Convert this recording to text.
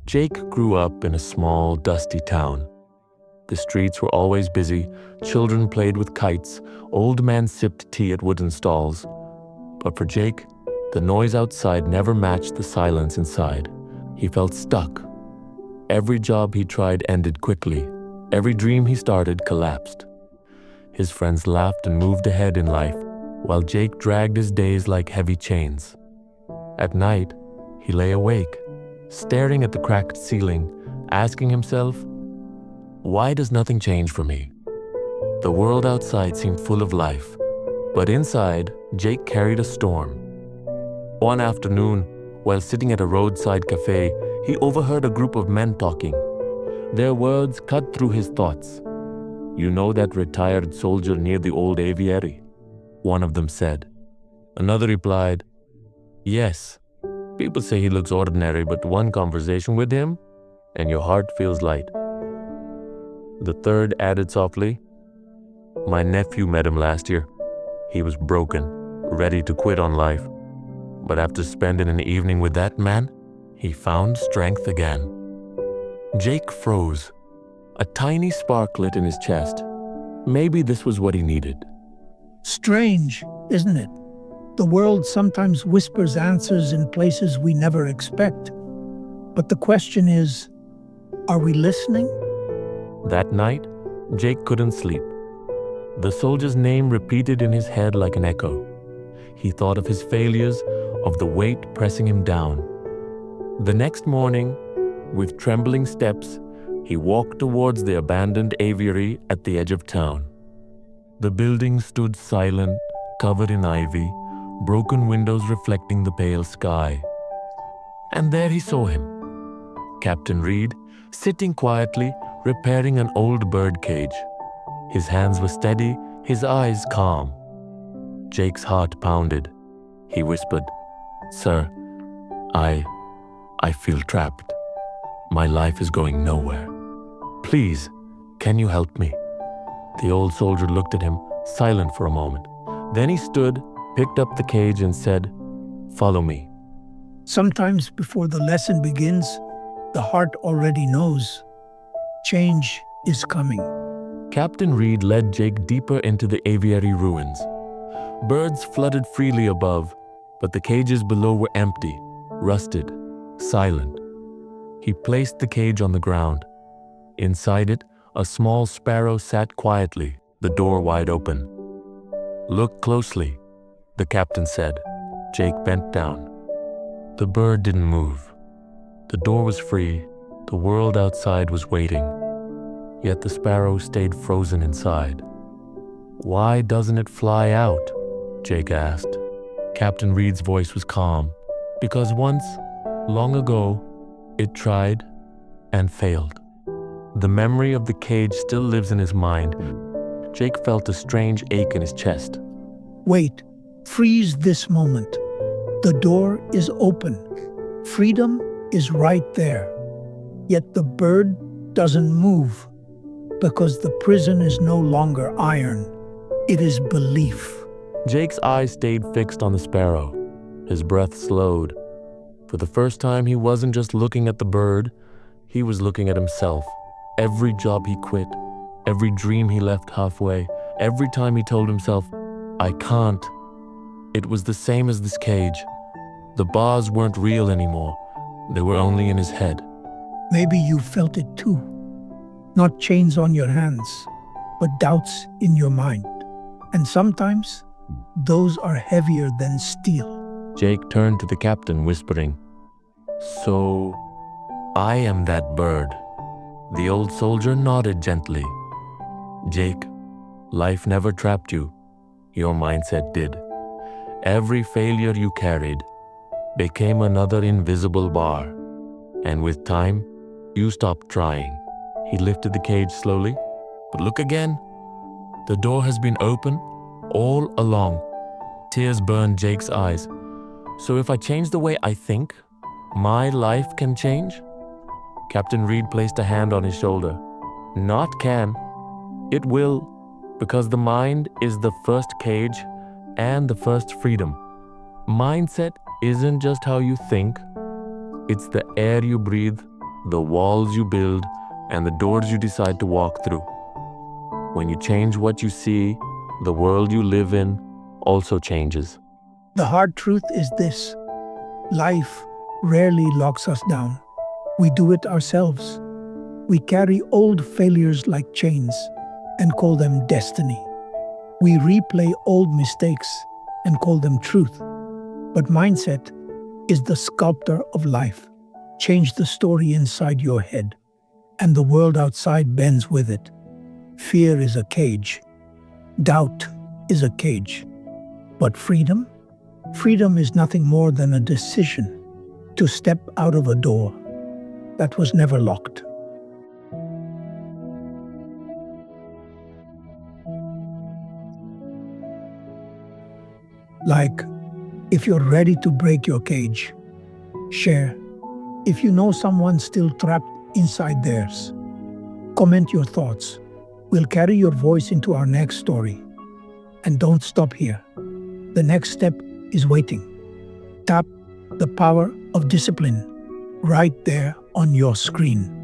Jake grew up in a small, dusty town. The streets were always busy, children played with kites, old men sipped tea at wooden stalls. But for Jake, the noise outside never matched the silence inside. He felt stuck. Every job he tried ended quickly. Every dream he started collapsed. His friends laughed and moved ahead in life, while Jake dragged his days like heavy chains. At night, he lay awake, staring at the cracked ceiling, asking himself, why does nothing change for me? The world outside seemed full of life, but inside, Jake carried a storm. One afternoon, while sitting at a roadside cafe, he overheard a group of men talking. Their words cut through his thoughts. You know that retired soldier near the old aviary? One of them said. Another replied, yes. People say he looks ordinary, but one conversation with him, and your heart feels light. The third added softly, my nephew met him last year. He was broken, ready to quit on life. But after spending an evening with that man, he found strength again. Jake froze. A tiny spark lit in his chest. Maybe this was what he needed. Strange, isn't it? The world sometimes whispers answers in places we never expect. But the question is, are we listening? That night, Jake couldn't sleep. The soldier's name repeated in his head like an echo. He thought of his failures, of the weight pressing him down. The next morning, with trembling steps, he walked towards the abandoned aviary at the edge of town. The building stood silent, covered in ivy, broken windows reflecting the pale sky. And there he saw him, Captain Reed, sitting quietly, repairing an old bird cage. His hands were steady, his eyes calm. Jake's heart pounded. He whispered, Sir, I feel trapped. My life is going nowhere. Please, can you help me? The old soldier looked at him, silent for a moment. Then he stood, picked up the cage and said, Follow me. Sometimes before the lesson begins, the heart already knows. Change is coming. Captain Reed led Jake deeper into the aviary ruins. Birds fluttered freely above, but the cages below were empty, rusted, silent. He placed the cage on the ground. Inside it, a small sparrow sat quietly, the door wide open. Look closely, the captain said. Jake bent down. The bird didn't move. The door was free. The world outside was waiting. Yet the sparrow stayed frozen inside. Why doesn't it fly out? Jake asked. Captain Reed's voice was calm. Because once, long ago, it tried and failed. The memory of the cage still lives in his mind. Jake felt a strange ache in his chest. Wait, freeze this moment. The door is open. Freedom is right there. Yet the bird doesn't move because the prison is no longer iron. It is belief. Jake's eyes stayed fixed on the sparrow. His breath slowed. For the first time, he wasn't just looking at the bird, he was looking at himself. Every job he quit, every dream he left halfway, every time he told himself, I can't. It was the same as this cage. The bars weren't real anymore. They were only in his head. Maybe you felt it too. Not chains on your hands, but doubts in your mind. And sometimes, those are heavier than steel. Jake turned to the captain, whispering, So, I am that bird. The old soldier nodded gently. Jake, life never trapped you. Your mindset did. Every failure you carried became another invisible bar. And with time, you stopped trying. He lifted the cage slowly. But look again. The door has been open all along. Tears burned Jake's eyes. So if I change the way I think, my life can change? Captain Reed placed a hand on his shoulder. Not can. It will, because the mind is the first cage and the first freedom. Mindset isn't just how you think. It's the air you breathe, the walls you build, and the doors you decide to walk through. When you change what you see, the world you live in also changes. The hard truth is this: life rarely locks us down. We do it ourselves. We carry old failures like chains and call them destiny. We replay old mistakes and call them truth. But mindset is the sculptor of life. Change the story inside your head, and the world outside bends with it. Fear is a cage. Doubt is a cage. But freedom? Freedom is nothing more than a decision to step out of a door that was never locked. Like, if you're ready to break your cage, share. If you know someone still trapped inside theirs, comment your thoughts. We'll carry your voice into our next story. And don't stop here. The next step is waiting. Tap the power of discipline right there on your screen.